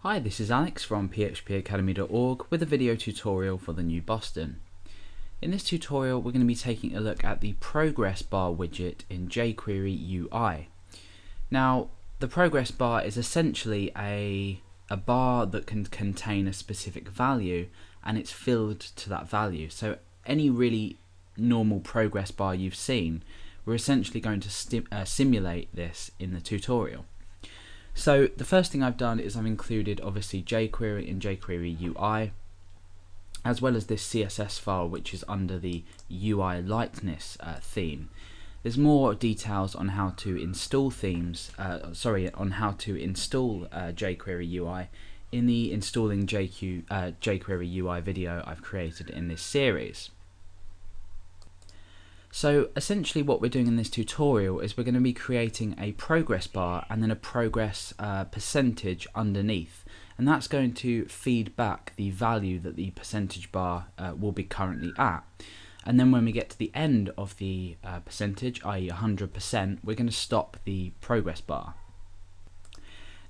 Hi, this is Alex from phpacademy.org with a video tutorial for the new Boston. In this tutorial we're going to be taking a look at the progress bar widget in jQuery UI. Now the progress bar is essentially a bar that can contain a specific value and it's filled to that value. So any really normal progress bar you've seen, we're essentially going to simulate this in the tutorial. So the first thing I've done is I've included obviously jQuery in jQuery UI, as well as this CSS file which is under the UI lightness theme. There's more details on how to install themes, on how to install jQuery UI in the installing jQuery UI video I've created in this series. So essentially what we're doing in this tutorial is we're going to be creating a progress bar and then a progress percentage underneath, and that's going to feed back the value that the percentage bar will be currently at. And then when we get to the end of the percentage, i.e. 100%, we're going to stop the progress bar.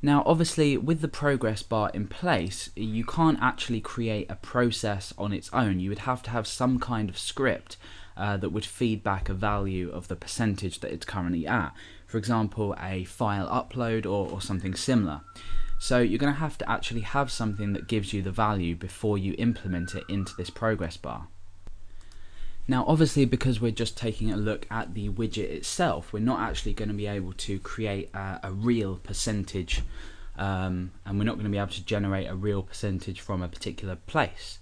Now obviously with the progress bar in place, you can't actually create a process on its own. You would have to have some kind of script that would feed back a value of the percentage that it's currently at. For example, a file upload or something similar. So you're going to have to actually have something that gives you the value before you implement it into this progress bar. Now obviously because we're just taking a look at the widget itself, we're not actually going to be able to create a real percentage, and we're not going to be able to generate a real percentage from a particular place.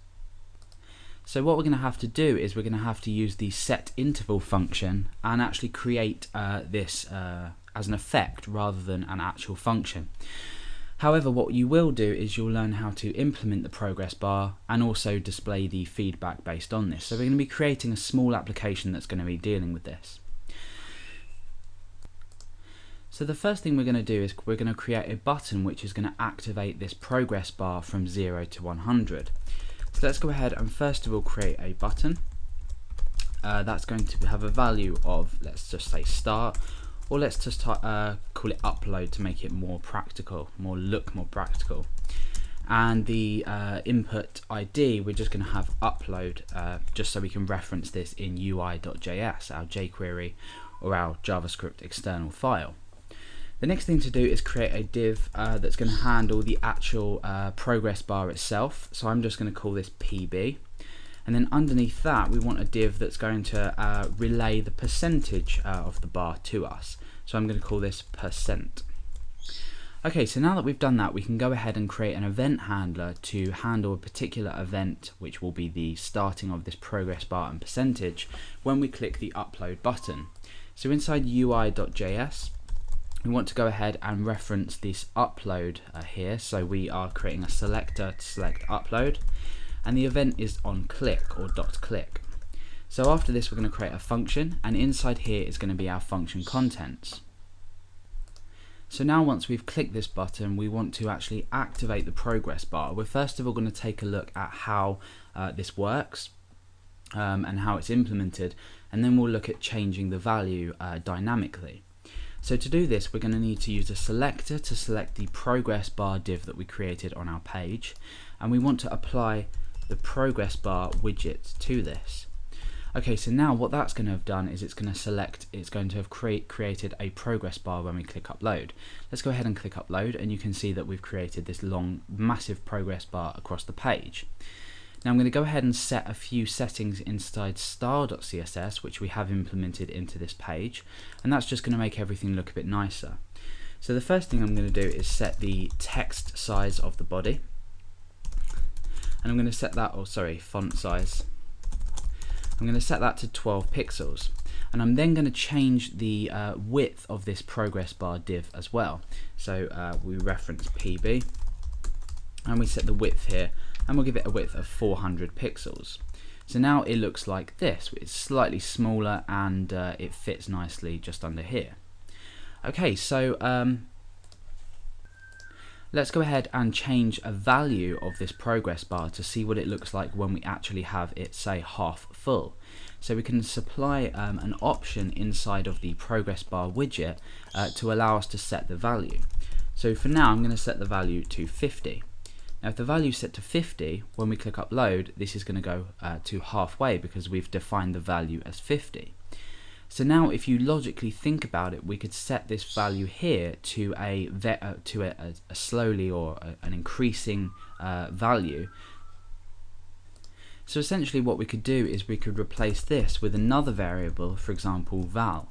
So what we're going to have to do is we're going to have to use the setInterval function and actually create this as an effect rather than an actual function. However, what you will do is you'll learn how to implement the progress bar and also display the feedback based on this. So we're going to be creating a small application that's going to be dealing with this. So the first thing we're going to do is we're going to create a button which is going to activate this progress bar from 0 to 100. So let's go ahead and first of all create a button that's going to have a value of, let's just say start, or let's just call it upload to make it more practical, look more practical. And the input ID, we're just going to have upload, just so we can reference this in UI.js, our jQuery or our JavaScript external file. The next thing to do is create a div that's going to handle the actual progress bar itself. So I'm just going to call this PB. And then underneath that we want a div that's going to relay the percentage of the bar to us. So I'm going to call this %. Okay, so now that we've done that, we can go ahead and create an event handler to handle a particular event, which will be the starting of this progress bar and percentage when we click the upload button. So inside UI.js, we want to go ahead and reference this upload here. So we are creating a selector to select upload, and the event is on click or .click. So after this we're going to create a function, and inside here is going to be our function contents. So now once we've clicked this button, we want to actually activate the progress bar. We're first of all going to take a look at how this works and how it's implemented, and then we'll look at changing the value dynamically. So to do this, we're going to need to use a selector to select the progress bar div that we created on our page, and we want to apply the progress bar widget to this. Okay, so now what that's going to have done is it's going to have created a progress bar when we click upload. Let's go ahead and click upload, and you can see that we've created this long, massive progress bar across the page. Now I'm going to go ahead and set a few settings inside style.css, which we have implemented into this page, and that's just going to make everything look a bit nicer. So the first thing I'm going to do is set the text size of the body, and I'm going to set that, font size. I'm going to set that to 12 pixels, and I'm then going to change the width of this progress bar div as well. So we reference PB, and we set the width here, and we'll give it a width of 400 pixels. So now it looks like this. It's slightly smaller and it fits nicely just under here. Okay, so let's go ahead and change a value of this progress bar to see what it looks like when we actually have it, say, half full. So we can supply an option inside of the progress bar widget to allow us to set the value. So for now I'm going to set the value to 50. Now if the value is set to 50, when we click upload, this is going to go to halfway because we've defined the value as 50. So now if you logically think about it, we could set this value here to a slowly or an increasing value. So essentially what we could do is we could replace this with another variable, for example val.